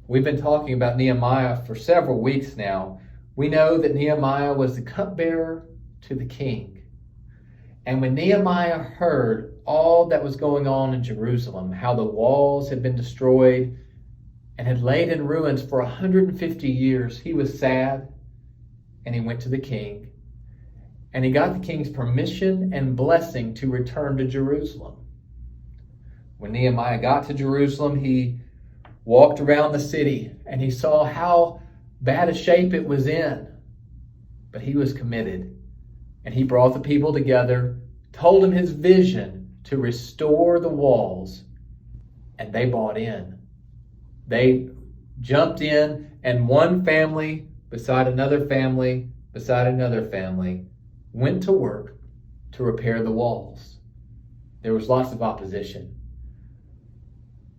We've been talking about Nehemiah for several weeks now. We know that Nehemiah was the cupbearer to the king. And when Nehemiah heard all that was going on in Jerusalem, how the walls had been destroyed and had laid in ruins for 150 years, he was sad, and he went to the king. And he got the king's permission and blessing to return to Jerusalem. When Nehemiah got to Jerusalem, he walked around the city and he saw how bad a shape it was in. But he was committed, and he brought the people together, told them his vision to restore the walls, and they bought in. They jumped in, and one family beside another family beside another family went to work to repair the walls. There was lots of opposition.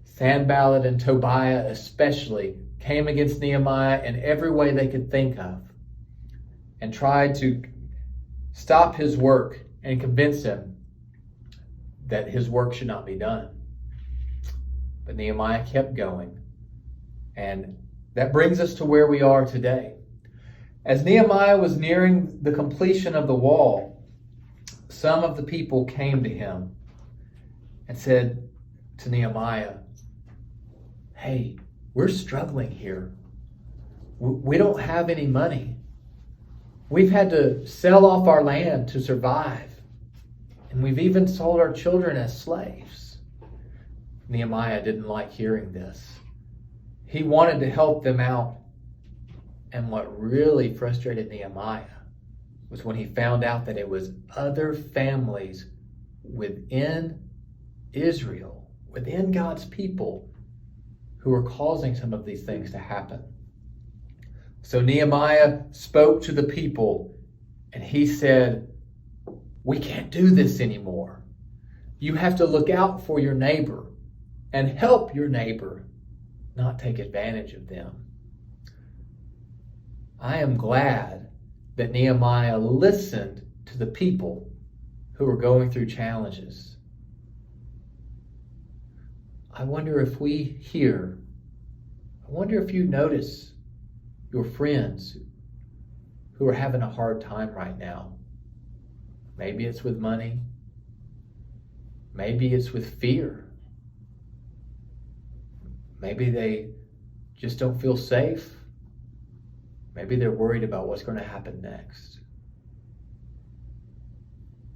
Sanballat and Tobiah especially came against Nehemiah in every way they could think of and tried to stop his work and convince him that his work should not be done. But Nehemiah kept going. And that brings us to where we are today. As Nehemiah was nearing the completion of the wall, some of the people came to him and said to Nehemiah, "Hey, we're struggling here. We don't have any money. We've had to sell off our land to survive. And we've even sold our children as slaves." Nehemiah didn't like hearing this. He wanted to help them out. And what really frustrated Nehemiah was when he found out that it was other families within Israel, within God's people, who were causing some of these things to happen. So Nehemiah spoke to the people and he said, "We can't do this anymore. You have to look out for your neighbor and help your neighbor, not take advantage of them." I am glad that Nehemiah listened to the people who were going through challenges. I wonder if you notice your friends who are having a hard time right now. Maybe it's with money. Maybe it's with fear. Maybe they just don't feel safe. Maybe they're worried about what's going to happen next.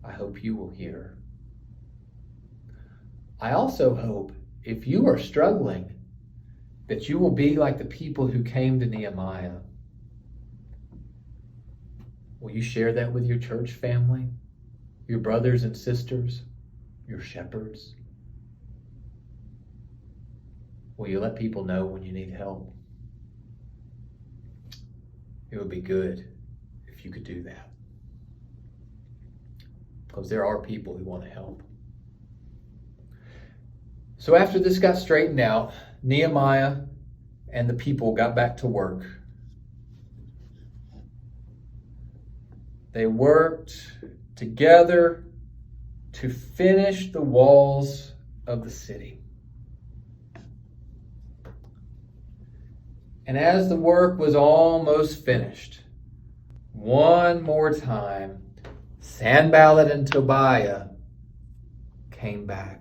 I hope you will hear. I also hope if you are struggling, that you will be like the people who came to Nehemiah. Will you share that with your church family, your brothers and sisters, your shepherds? Will you let people know when you need help? It would be good if you could do that, because there are people who want to help. So after this got straightened out, Nehemiah and the people got back to work. They worked together to finish the walls of the city. And as the work was almost finished, one more time, Sanballat and Tobiah came back.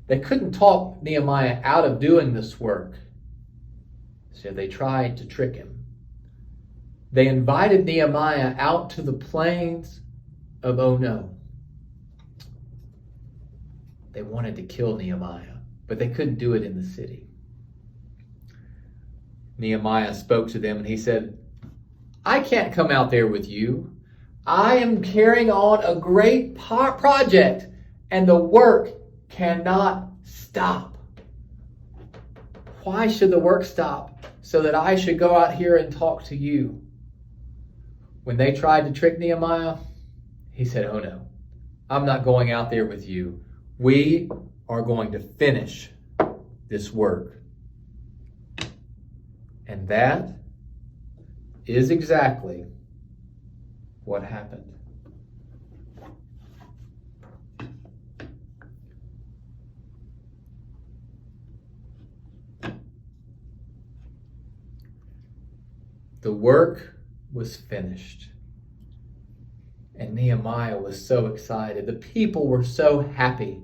They couldn't talk Nehemiah out of doing this work, so they tried to trick him. They invited Nehemiah out to the plains of Ono. They wanted to kill Nehemiah, but they couldn't do it in the city. Nehemiah spoke to them and he said, "I can't come out there with you. I am carrying on a great project and the work cannot stop. Why should the work stop so that I should go out here and talk to you?" When they tried to trick Nehemiah, he said, "Oh no, I'm not going out there with you. We are going to finish this work." And that is exactly what happened. The work was finished. And Nehemiah was so excited. The people were so happy.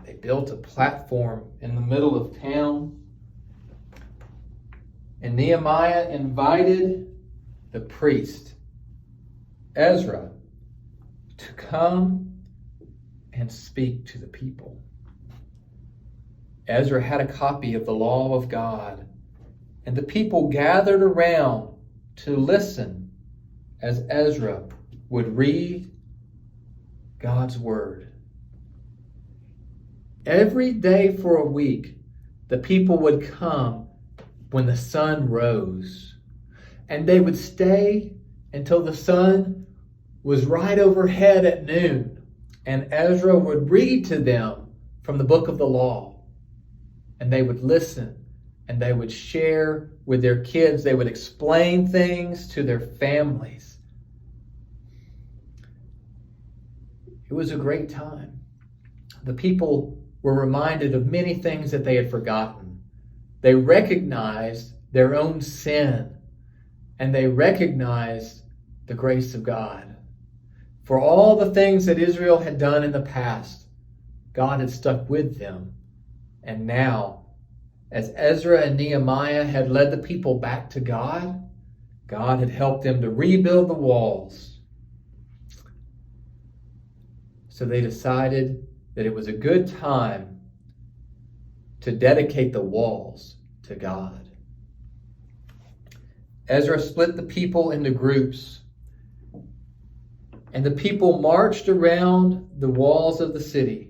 They built a platform in the middle of town. And Nehemiah invited the priest, Ezra, to come and speak to the people. Ezra had a copy of the law of God, and the people gathered around to listen as Ezra would read God's word. Every day for a week, the people would come when the sun rose, and they would stay until the sun was right overhead at noon, and Ezra would read to them from the book of the law, and they would listen, and they would share with their kids. They would explain things to their families. It was a great time. The people were reminded of many things that they had forgotten. They recognized their own sin, and they recognized the grace of God. For all the things that Israel had done in the past, God had stuck with them. And now, as Ezra and Nehemiah had led the people back to God, God had helped them to rebuild the walls. So they decided that it was a good time to dedicate the walls to God. Ezra split the people into groups, and the people marched around the walls of the city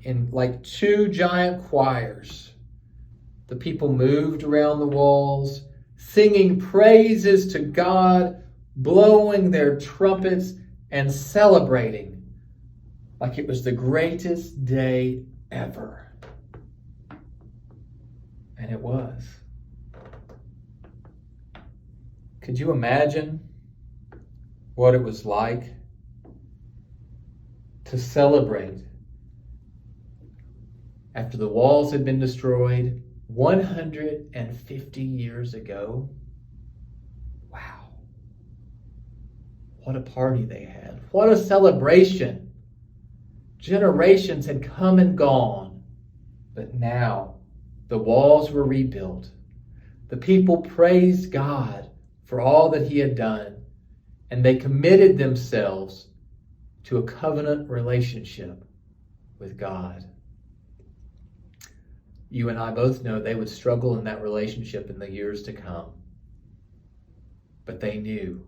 in like two giant choirs. The people moved around the walls, singing praises to God, blowing their trumpets, and celebrating like it was the greatest day ever. And it was. Could you imagine what it was like to celebrate after the walls had been destroyed 150 years ago? Wow. What a party they had. What a celebration. Generations had come and gone, but now the walls were rebuilt. The people praised God for all that he had done, and they committed themselves to a covenant relationship with God. You and I both know they would struggle in that relationship in the years to come. But they knew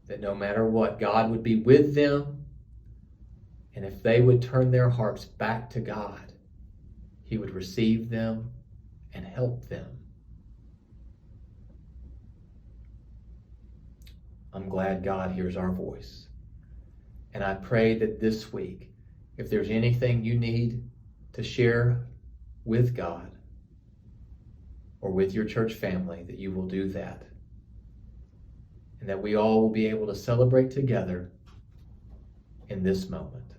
that no matter what, God would be with them. And if they would turn their hearts back to God, he would receive them and help them. I'm glad God hears our voice. And I pray that this week, if there's anything you need to share with God or with your church family, that you will do that. And that we all will be able to celebrate together in this moment.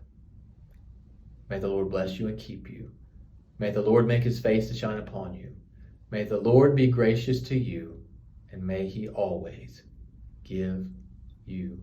May the Lord bless you and keep you. May the Lord make his face to shine upon you. May the Lord be gracious to you, and may he always give you